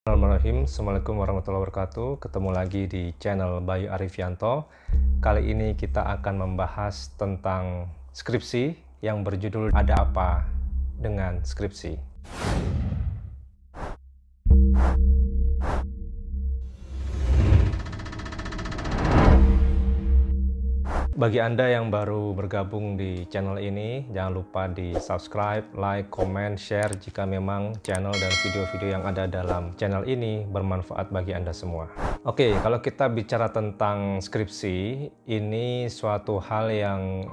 Bismillahirrahmanirrahim. Assalamualaikum warahmatullahi wabarakatuh. Ketemu lagi di channel Bayu Arifianto. Kali ini kita akan membahas tentang skripsi yang berjudul Ada Apa Dengan Skripsi. Bagi Anda yang baru bergabung di channel ini, jangan lupa di subscribe, like, comment, share jika memang channel dan video-video yang ada dalam channel ini bermanfaat bagi Anda semua. Oke, kalau kita bicara tentang skripsi, ini suatu hal yang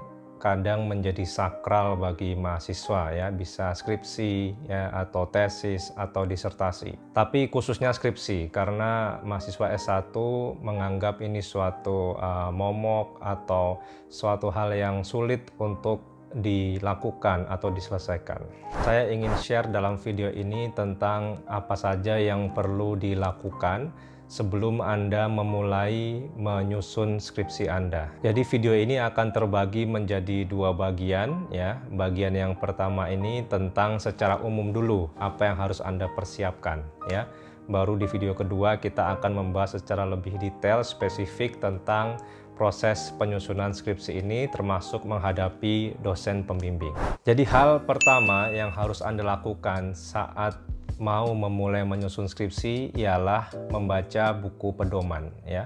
kadang menjadi sakral bagi mahasiswa, ya, bisa skripsi ya, atau tesis atau disertasi. Tapi khususnya skripsi, karena mahasiswa S1 menganggap ini suatu momok atau suatu hal yang sulit untuk dilakukan atau diselesaikan. Saya ingin share dalam video ini tentang apa saja yang perlu dilakukan sebelum Anda memulai menyusun skripsi Anda. Jadi video ini akan terbagi menjadi dua bagian, ya. Bagian yang pertama ini tentang secara umum dulu apa yang harus Anda persiapkan, ya. Baru di video kedua kita akan membahas secara lebih detail spesifik tentang proses penyusunan skripsi ini, termasuk menghadapi dosen pembimbing. Jadi hal pertama yang harus Anda lakukan saat mau memulai menyusun skripsi ialah membaca buku pedoman, ya.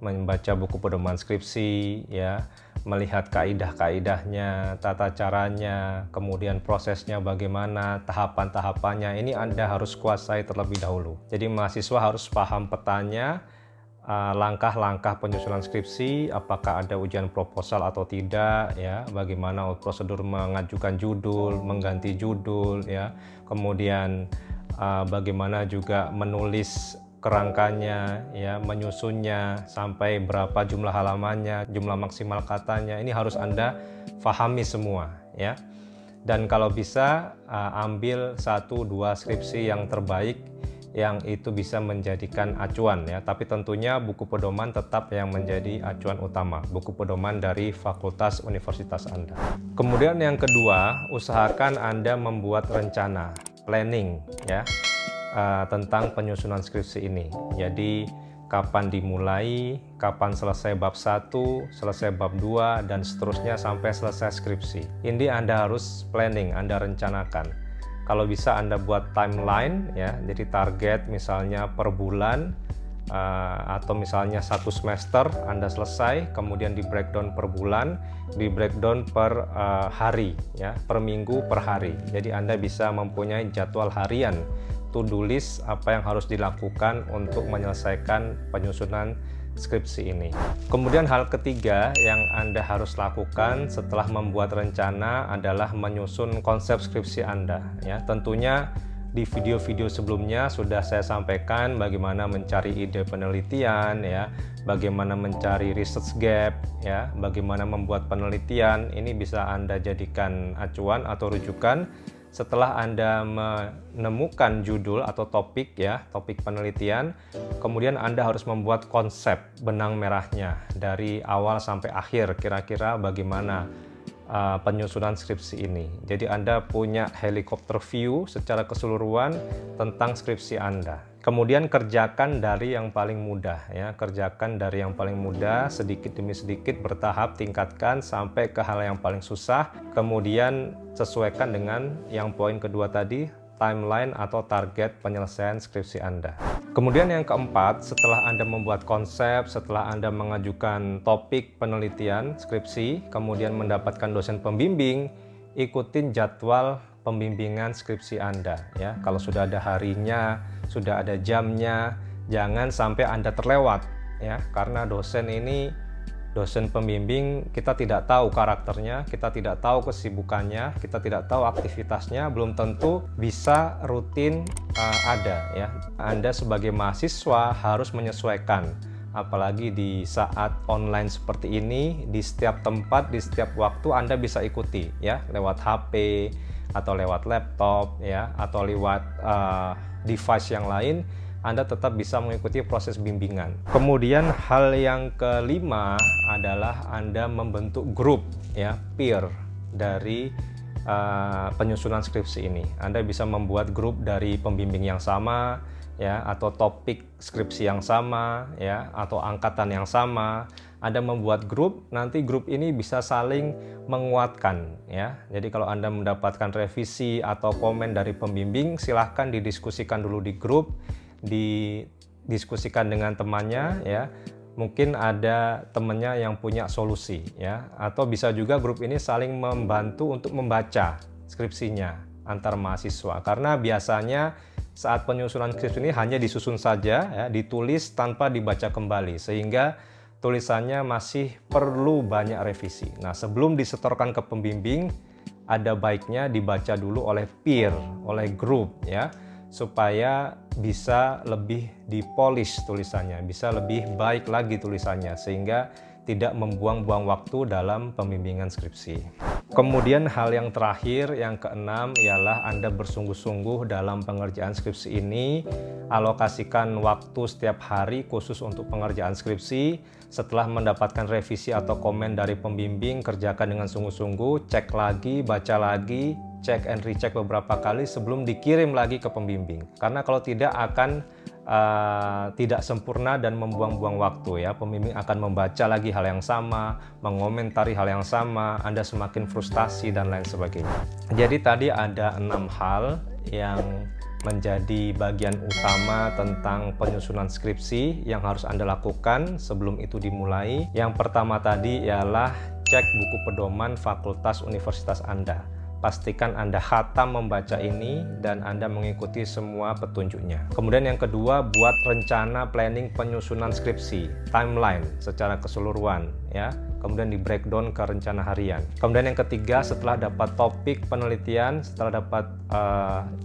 Membaca buku pedoman skripsi, ya, melihat kaidah-kaidahnya, tata caranya, kemudian prosesnya bagaimana, tahapan-tahapannya. Ini Anda harus kuasai terlebih dahulu. Jadi mahasiswa harus paham petanya, langkah-langkah penyusunan skripsi, apakah ada ujian proposal atau tidak, ya, bagaimana prosedur mengajukan judul, mengganti judul, ya, kemudian bagaimana juga menulis kerangkanya, ya, menyusunnya sampai berapa jumlah halamannya, jumlah maksimal katanya. Ini harus Anda pahami semua, ya. Dan kalau bisa ambil 1-2 skripsi yang terbaik yang itu bisa menjadikan acuan, ya. Tapi tentunya buku pedoman tetap yang menjadi acuan utama, buku pedoman dari fakultas universitas Anda. Kemudian yang kedua, usahakan Anda membuat rencana, planning, ya, tentang penyusunan skripsi ini. Jadi kapan dimulai, kapan selesai bab 1, selesai bab 2, dan seterusnya sampai selesai skripsi. Ini Anda harus planning, Anda rencanakan. Kalau bisa Anda buat timeline, ya, jadi target misalnya per bulan, atau misalnya 1 semester Anda selesai, kemudian di breakdown per bulan, di breakdown per hari, ya, per minggu, per hari. Jadi Anda bisa mempunyai jadwal harian, to-do list apa yang harus dilakukan untuk menyelesaikan penyusunan skripsi ini. Kemudian hal ketiga yang Anda harus lakukan setelah membuat rencana adalah menyusun konsep skripsi Anda, ya. Tentunya di video-video sebelumnya sudah saya sampaikan bagaimana mencari ide penelitian, ya, bagaimana mencari research gap, ya, bagaimana membuat penelitian. Ini bisa Anda jadikan acuan atau rujukan setelah Anda menemukan judul atau topik, ya, topik penelitian. Kemudian Anda harus membuat konsep benang merahnya dari awal sampai akhir, kira-kira bagaimana penyusunan skripsi ini. Jadi Anda punya helikopter view secara keseluruhan tentang skripsi Anda. Kemudian kerjakan dari yang paling mudah, ya, kerjakan dari yang paling mudah sedikit demi sedikit, bertahap, tingkatkan sampai ke hal yang paling susah. Kemudian sesuaikan dengan yang poin kedua tadi, timeline atau target penyelesaian skripsi Anda. Kemudian yang keempat, setelah Anda membuat konsep, setelah Anda mengajukan topik penelitian skripsi, kemudian mendapatkan dosen pembimbing, ikutin jadwal pembimbingan skripsi Anda, ya. Kalau sudah ada harinya, sudah ada jamnya, jangan sampai Anda terlewat, ya, karena dosen pembimbing kita tidak tahu karakternya, kita tidak tahu kesibukannya, kita tidak tahu aktivitasnya, belum tentu bisa rutin ada, ya. Anda sebagai mahasiswa harus menyesuaikan, apalagi di saat online seperti ini, di setiap tempat, di setiap waktu Anda bisa ikuti, ya, lewat HP atau lewat laptop, ya, atau lewat device yang lain. Anda tetap bisa mengikuti proses bimbingan. Kemudian hal yang kelima adalah Anda membentuk grup, ya, peer dari penyusunan skripsi ini. Anda bisa membuat grup dari pembimbing yang sama, ya, atau topik skripsi yang sama, ya, atau angkatan yang sama, Anda membuat grup, nanti grup ini bisa saling menguatkan, ya. Jadi kalau Anda mendapatkan revisi atau komen dari pembimbing, silahkan didiskusikan dulu di grup, didiskusikan dengan temannya, ya. Mungkin ada temannya yang punya solusi, ya. Atau bisa juga grup ini saling membantu untuk membaca skripsinya antar mahasiswa. Karena biasanya saat penyusunan skripsi ini hanya disusun saja, ya, ditulis tanpa dibaca kembali, sehingga tulisannya masih perlu banyak revisi. Nah, sebelum disetorkan ke pembimbing, ada baiknya dibaca dulu oleh peer, oleh grup, ya, supaya bisa lebih dipolish tulisannya, bisa lebih baik lagi tulisannya, sehingga tidak membuang-buang waktu dalam pembimbingan skripsi. Kemudian hal yang terakhir, yang keenam, ialah Anda bersungguh-sungguh dalam pengerjaan skripsi ini. Alokasikan waktu setiap hari khusus untuk pengerjaan skripsi. Setelah mendapatkan revisi atau komen dari pembimbing, kerjakan dengan sungguh-sungguh, cek lagi, baca lagi, cek and recheck beberapa kali sebelum dikirim lagi ke pembimbing. Karena kalau tidak akan tidak sempurna dan membuang-buang waktu, ya. Pembimbing akan membaca lagi hal yang sama, mengomentari hal yang sama, Anda semakin frustasi dan lain sebagainya. Jadi tadi ada 6 hal yang menjadi bagian utama tentang penyusunan skripsi yang harus Anda lakukan sebelum itu dimulai. Yang pertama tadi ialah cek buku pedoman fakultas universitas Anda. Pastikan Anda khatam membaca ini dan Anda mengikuti semua petunjuknya. Kemudian yang kedua, buat rencana planning penyusunan skripsi, timeline secara keseluruhan, ya. Kemudian di breakdown ke rencana harian. Kemudian yang ketiga, setelah dapat topik penelitian, setelah dapat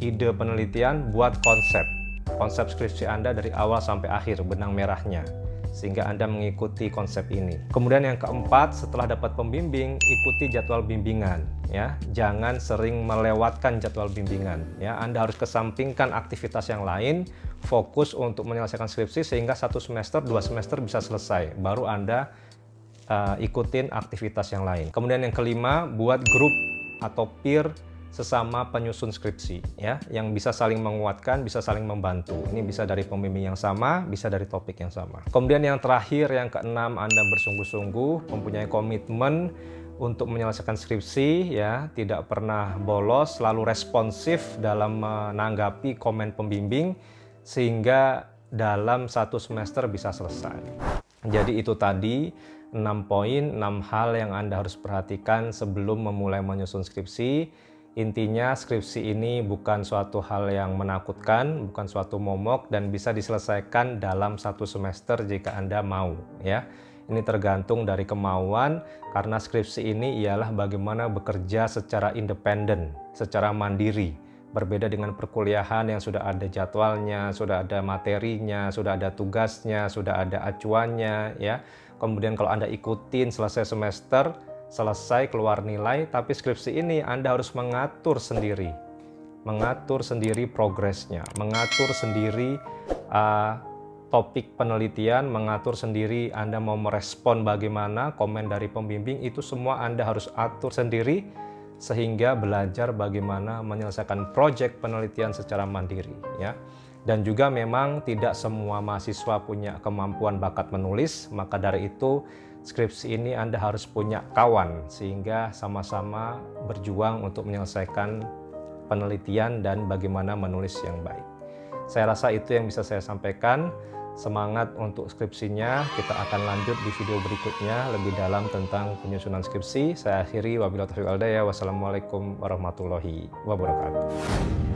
ide penelitian, buat konsep skripsi Anda dari awal sampai akhir, benang merahnya, sehingga Anda mengikuti konsep ini. Kemudian yang keempat, setelah dapat pembimbing, ikuti jadwal bimbingan, ya. Jangan sering melewatkan jadwal bimbingan, ya. Anda harus kesampingkan aktivitas yang lain, fokus untuk menyelesaikan skripsi sehingga 1 semester, 2 semester bisa selesai. Baru Anda ikutin aktivitas yang lain. Kemudian yang kelima, buat grup atau peer sesama penyusun skripsi, ya, yang bisa saling menguatkan, bisa saling membantu. Ini bisa dari pembimbing yang sama, bisa dari topik yang sama. Kemudian yang terakhir, yang keenam, Anda bersungguh-sungguh mempunyai komitmen untuk menyelesaikan skripsi, ya, tidak pernah bolos, selalu responsif dalam menanggapi komen pembimbing sehingga dalam 1 semester bisa selesai. Jadi itu tadi 6 poin, 6 hal yang Anda harus perhatikan sebelum memulai menyusun skripsi. Intinya skripsi ini bukan suatu hal yang menakutkan, bukan suatu momok, dan bisa diselesaikan dalam 1 semester jika Anda mau, ya. Ini tergantung dari kemauan, karena skripsi ini ialah bagaimana bekerja secara independen, secara mandiri. Berbeda dengan perkuliahan yang sudah ada jadwalnya, sudah ada materinya, sudah ada tugasnya, sudah ada acuannya, ya. Kemudian kalau Anda ikutin selesai semester, selesai keluar nilai, tapi skripsi ini Anda harus mengatur sendiri progresnya, mengatur sendiri topik penelitian, mengatur sendiri Anda mau merespon bagaimana komen dari pembimbing, itu semua Anda harus atur sendiri sehingga belajar bagaimana menyelesaikan proyek penelitian secara mandiri, ya. Dan juga memang tidak semua mahasiswa punya kemampuan bakat menulis, maka dari itu skripsi ini Anda harus punya kawan sehingga sama-sama berjuang untuk menyelesaikan penelitian dan bagaimana menulis yang baik. Saya rasa itu yang bisa saya sampaikan. Semangat untuk skripsinya. Kita akan lanjut di video berikutnya lebih dalam tentang penyusunan skripsi. Saya akhiri, wabillahi taufiq wal hidayah. Wassalamualaikum warahmatullahi wabarakatuh.